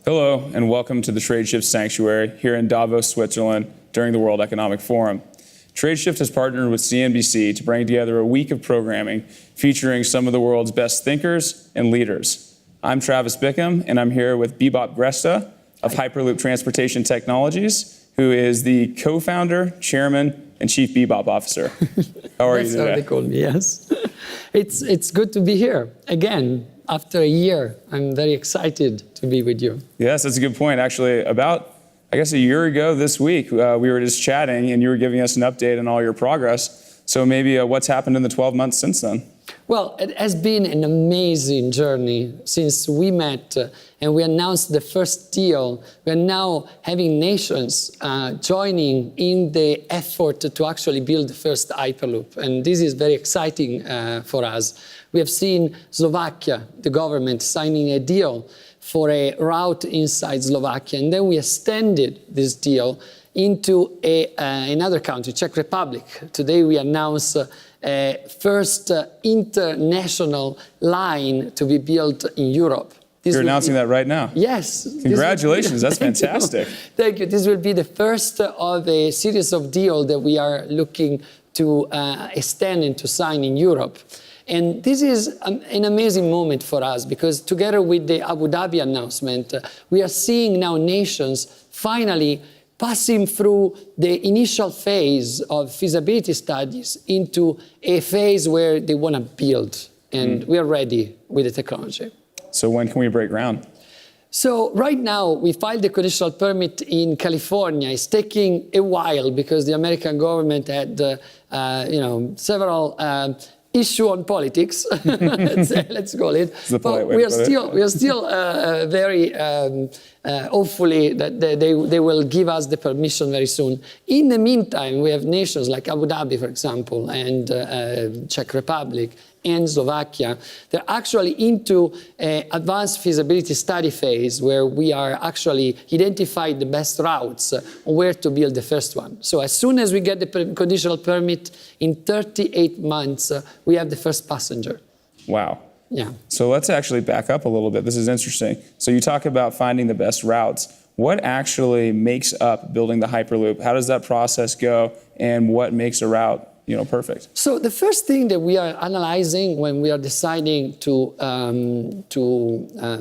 Hello, and welcome to the Tradeshift Sanctuary here in Davos, Switzerland during the World Economic Forum. Tradeshift has partnered with CNBC to bring together a week of programming featuring some of the world's best thinkers and leaders. I'm Travis Bickham, and I'm here with Bibop Gresta of Hyperloop Transportation Technologies, who is the co-founder, chairman, and chief Bibop officer. How are you today? That's how they call me, yes. It's good to be here again. After a year, I'm very excited to be with you. Yes, that's a good point. Actually, about, I guess, a year ago this week, we were just chatting and you were giving us an update on all your progress. So maybe what's happened in the 12 months since then? Well, it has been an amazing journey since we met and we announced the first deal. We are now having nations joining in the effort to actually build the first Hyperloop. And this is very exciting for us. We have seen Slovakia, the government, signing a deal for a route inside Slovakia. And then we extended this deal into another country, Czech Republic. Today we announce first international line to be built in Europe. You're announcing that right now? Yes. Congratulations, that's fantastic. Thank you. This will be the first of a series of deals that we are looking to extend and to sign in Europe. And this is an amazing moment for us because together with the Abu Dhabi announcement, we are seeing now nations finally passing through the initial phase of feasibility studies into a phase where they want to build. And we are ready with the technology. So when can we break ground? So right now, we filed the conditional permit in California. It's taking a while because the American government had several issue on politics, let's call it. But we are still very hopefully that they will give us the permission very soon. In the meantime, we have nations like Abu Dhabi, for example, and Czech Republic and Slovakia. They're actually into advanced feasibility study phase where we are actually identifying the best routes on where to build the first one. So as soon as we get the conditional permit, in 38 months, we have the first passenger. Wow. Yeah. So let's actually back up a little bit. This is interesting. So you talk about finding the best routes. What actually makes up building the Hyperloop? How does that process go? And what makes a route perfect? So the first thing that we are analyzing when we are deciding to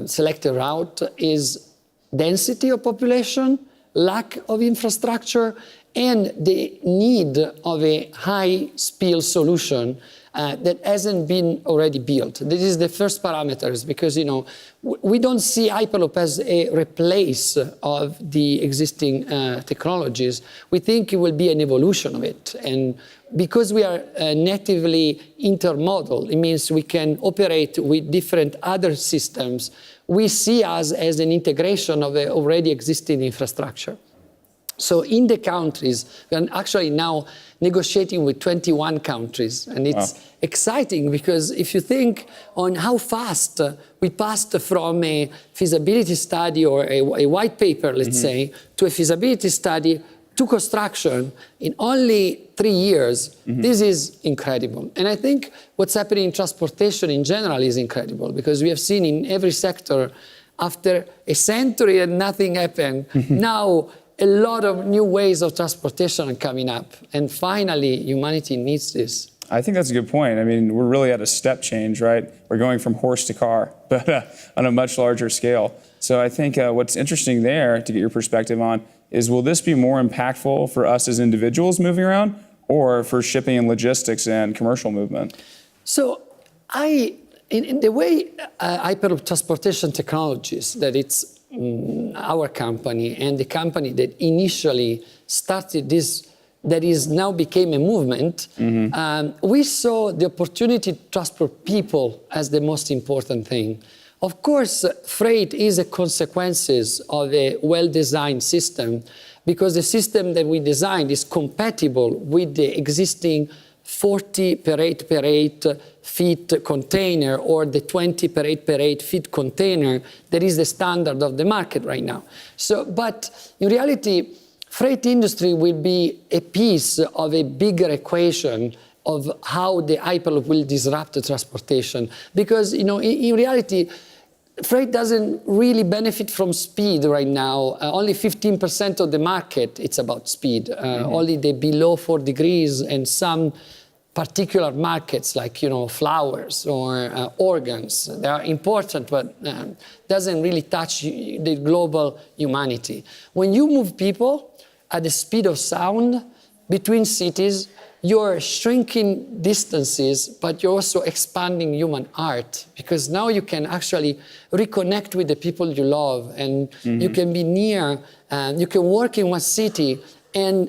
select a route is density of population, lack of infrastructure, and the need of a high-speed solution that hasn't been already built. This is the first parameters because, we don't see Hyperloop as a replace of the existing technologies. We think it will be an evolution of it. And because we are natively intermodal, it means we can operate with different other systems. We see us as an integration of the already existing infrastructure. So in the countries, we are actually now negotiating with 21 countries. And it's exciting because if you think on how fast we passed from a feasibility study or a white paper, let's say, to a feasibility study to construction in only 3 years, this is incredible. And I think what's happening in transportation in general is incredible because we have seen in every sector after a century and nothing happened, now a lot of new ways of transportation are coming up. And finally, humanity needs this. I think that's a good point. I mean, we're really at a step change, right? We're going from horse to car, but on a much larger scale. So I think what's interesting there, to get your perspective on, is will this be more impactful for us as individuals moving around or for shipping and logistics and commercial movement? So in the way Hyperloop Transportation Technologies, that it's our company and the company that initially started this, that is now became a movement, we saw the opportunity to transport people as the most important thing. Of course, freight is a consequence of a well-designed system because the system that we designed is compatible with the existing 40 per 8 per 8 feet container or the 20 per 8 per 8 feet container that is the standard of the market right now. So, but in reality, freight industry will be a piece of a bigger equation of how the Hyperloop will disrupt the transportation. Because, in reality, freight doesn't really benefit from speed right now. Only 15% of the market, it's about speed. Only the below 4 degrees and some particular markets like, flowers or organs. They are important, but doesn't really touch the global humanity. When you move people at the speed of sound between cities, you're shrinking distances, but you're also expanding human art, because now you can actually reconnect with the people you love, and you can be near, you can work in one city and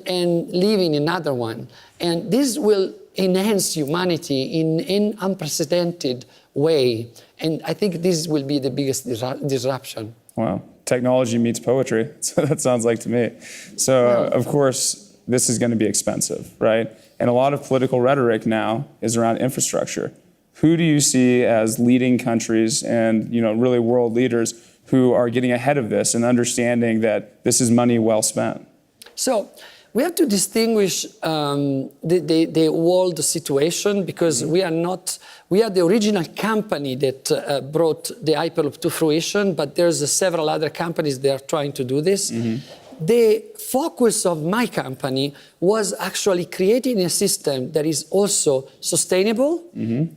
live in another one. And this will enhance humanity in an unprecedented way. And I think this will be the biggest disruption. Wow. Technology meets poetry. So that sounds like to me. So, of course, this is going to be expensive, right? And a lot of political rhetoric now is around infrastructure. Who do you see as leading countries and, really world leaders who are getting ahead of this and understanding that this is money well spent? So we have to distinguish the world situation, because we are the original company that brought the Hyperloop to fruition, but there's several other companies that are trying to do this. The focus of my company was actually creating a system that is also sustainable,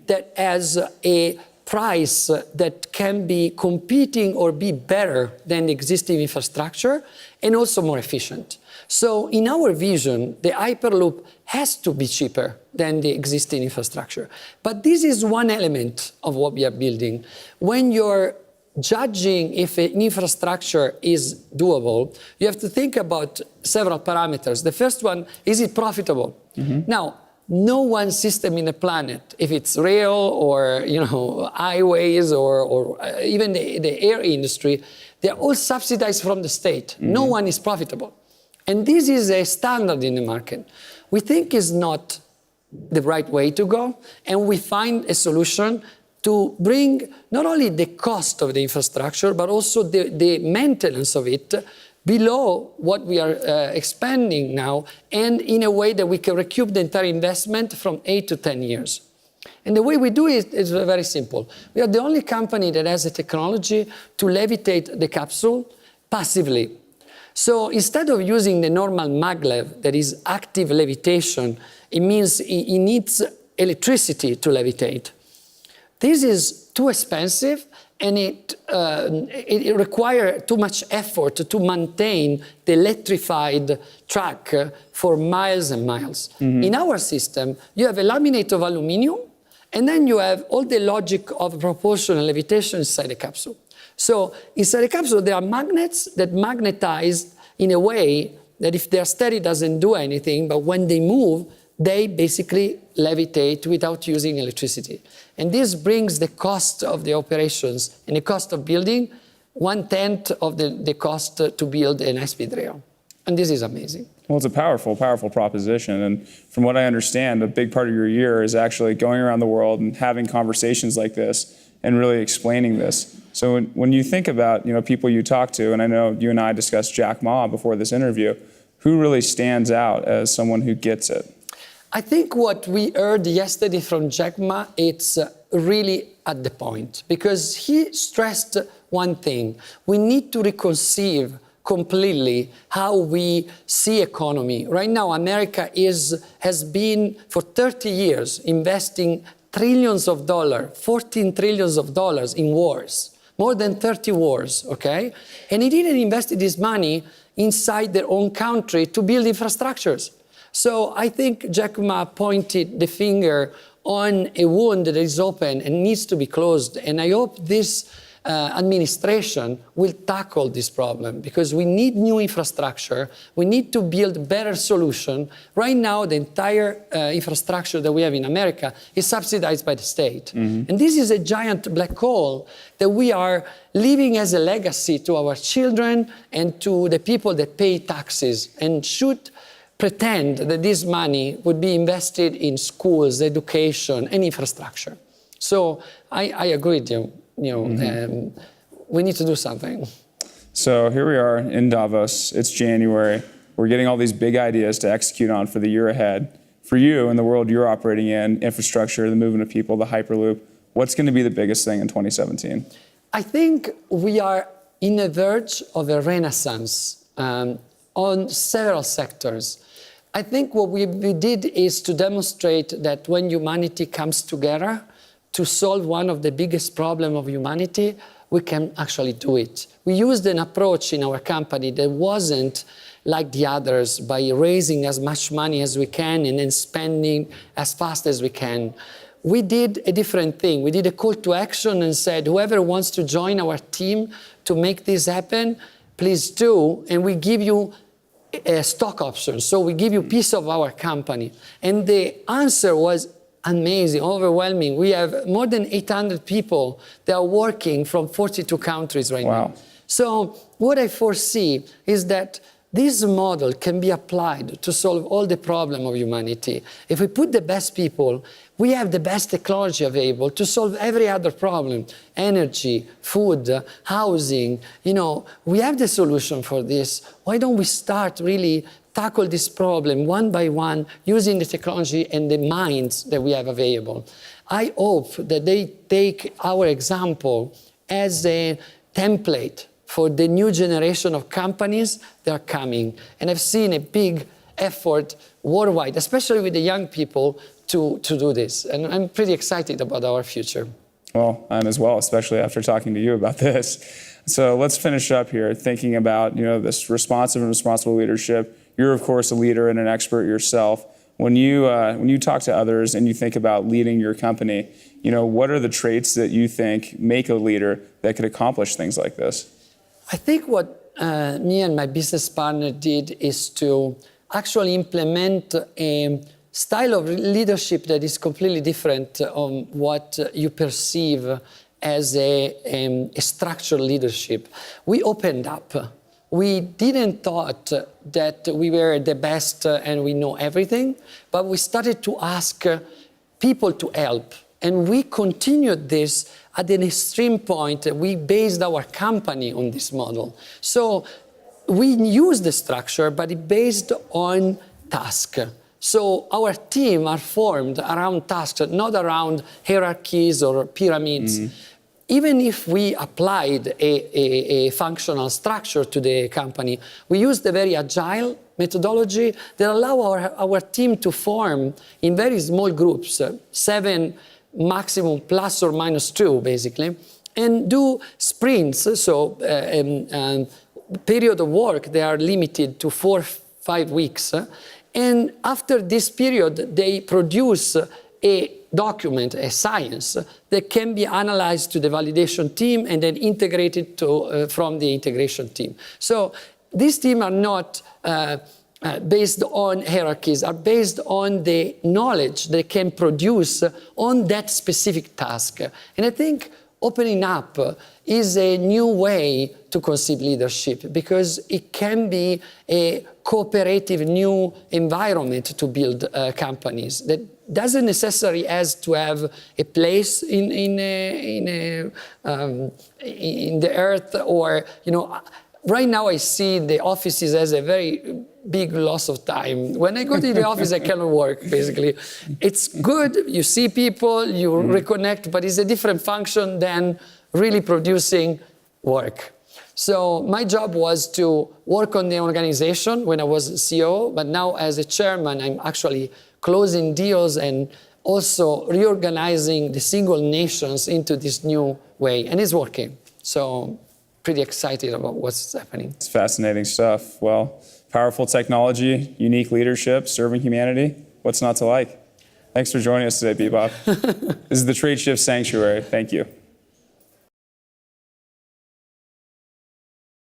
that has a price that can be competing or be better than the existing infrastructure, and also more efficient. So in our vision, the Hyperloop has to be cheaper than the existing infrastructure. But this is one element of what we are building. When you're judging if an infrastructure is doable, you have to think about several parameters. The first one, is it profitable? Now, no one system in the planet, if it's rail or highways or even the air industry, they're all subsidized from the state. No one is profitable. And this is a standard in the market. We think is not the right way to go, and we find a solution to bring not only the cost of the infrastructure, but also the maintenance of it below what we are expanding now, and in a way that we can recoup the entire investment from 8 to 10 years. And the way we do it is very simple. We are the only company that has the technology to levitate the capsule passively. So instead of using the normal maglev, that is active levitation, it means it needs electricity to levitate. This is too expensive, and it requires too much effort to maintain the electrified track for miles and miles. In our system, you have a laminate of aluminum, and then you have all the logic of proportional levitation inside the capsule. So inside the capsule, there are magnets that magnetize in a way that if they're steady, doesn't do anything, but when they move, they basically levitate without using electricity. And this brings the cost of the operations and the cost of building 1/10 of the cost to build an high-speed rail. And this is amazing. Well, it's a powerful, powerful proposition. And from what I understand, a big part of your year is actually going around the world and having conversations like this and really explaining this. So when you think about people you talk to, and I know you and I discussed Jack Ma before this interview, who really stands out as someone who gets it? I think what we heard yesterday from Jack Ma, it's really at the point, because he stressed one thing. We need to reconceive completely how we see economy. Right now, America has been for 30 years investing trillions of dollars, 14 trillions of dollars in wars, more than 30 wars, okay? And he didn't invest this money inside their own country to build infrastructures. So I think Jack Ma pointed the finger on a wound that is open and needs to be closed. And I hope this administration will tackle this problem, because we need new infrastructure. We need to build better solution. Right now, the entire infrastructure that we have in America is subsidized by the state. And this is a giant black hole that we are leaving as a legacy to our children and to the people that pay taxes, and should pretend that this money would be invested in schools, education, and infrastructure. So I agree with you. We need to do something. So here we are in Davos. It's January. We're getting all these big ideas to execute on for the year ahead. For you and the world you're operating in, infrastructure, the movement of people, the Hyperloop, what's going to be the biggest thing in 2017? I think we are in the verge of a renaissance on several sectors. I think what we did is to demonstrate that when humanity comes together to solve one of the biggest problems of humanity, we can actually do it. We used an approach in our company that wasn't like the others by raising as much money as we can and then spending as fast as we can. We did a different thing. We did a call to action and said, whoever wants to join our team to make this happen, please do, and we give you a stock option. So we give you a piece of our company. And the answer was amazing, overwhelming. We have more than 800 people that are working from 42 countries right now. So what I foresee is that this model can be applied to solve all the problems of humanity. If we put the best people, we have the best technology available to solve every other problem. Energy, food, housing, we have the solution for this. Why don't we start really tackle this problem one by one using the technology and the minds that we have available? I hope that they take our example as a template for the new generation of companies that are coming. And I've seen a big effort worldwide, especially with the young people, to do this. And I'm pretty excited about our future. Well, I'm as well, especially after talking to you about this. So let's finish up here thinking about this responsive and responsible leadership. You're, of course, a leader and an expert yourself. When you talk to others and you think about leading your company, what are the traits that you think make a leader that could accomplish things like this? I think what me and my business partner did is to actually implement a style of leadership that is completely different on what you perceive as a structured leadership. We opened up. We didn't thought that we were the best and we know everything, but we started to ask people to help. And we continued this at an extreme point. We based our company on this model. So we use the structure, but it's based on task. So our team are formed around tasks, not around hierarchies or pyramids. Mm-hmm. Even if we applied a functional structure to the company, we used a very agile methodology that allow our team to form in very small groups, 7 maximum plus or minus 2, basically, and do sprints. So period of work, they are limited to 4-5 weeks. And after this period, they produce a document, a science, that can be analyzed to the validation team and then integrated from the integration team. So these teams are not based on hierarchies, are based on the knowledge they can produce on that specific task. And I think opening up is a new way to conceive leadership because it can be a cooperative new environment to build companies that doesn't necessarily has to have a place in the earth or, right now I see the offices as a very big loss of time. When I go to the office, I cannot work, basically. It's good, you see people, you reconnect, but it's a different function than really producing work. So my job was to work on the organization when I was CEO, but now as a chairman, I'm actually closing deals and also reorganizing the single nations into this new way, and it's working. So pretty excited about what's happening. It's fascinating stuff. Well, powerful technology, unique leadership, serving humanity. What's not to like? Thanks for joining us today, Bibop. This is the Tradeshift Sanctuary. Thank you.